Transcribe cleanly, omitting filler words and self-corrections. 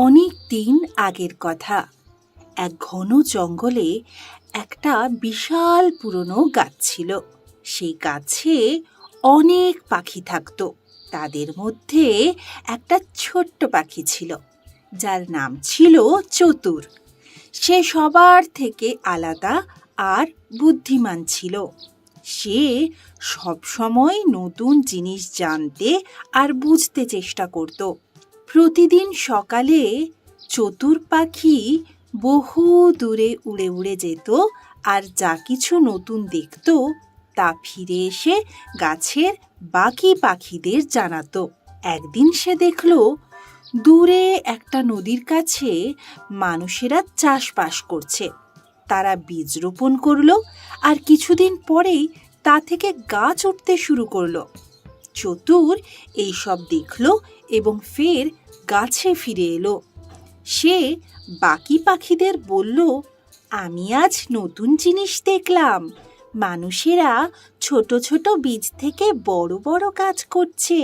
অনেক দিন আগের কথা। এক ঘন জঙ্গলে একটা বিশাল পুরনো গাছ ছিল। সেই গাছে অনেক পাখি থাকতো। তাদের মধ্যে একটা ছোট্ট পাখি ছিল, যার নাম ছিল চতুর। সে সবার থেকে আলাদা আর বুদ্ধিমান ছিল। সে সবসময় নতুন জিনিস জানতে আর বুঝতে চেষ্টা করত। প্রতিদিন সকালে চতুর পাখি বহু দূরে উড়ে উড়ে যেত, আর যা কিছু নতুন দেখত তা ফিরে এসে গাছের বাকি পাখিদের জানাতো। একদিন সে দেখল দূরে একটা নদীর কাছে মানুষেরা চাষবাস করছে। তারা বীজ রোপণ করলো, আর কিছুদিন পরেই তা থেকে গাছ উঠতে শুরু করলো। চতুর এইসব দেখলো এবং ফের গাছে ফিরে এলো। সে বাকি পাখিদের বলল, আমি আজ নতুন জিনিস দেখলাম। মানুষেরা ছোট ছোট বীজ থেকে বড় বড় গাছ করছে।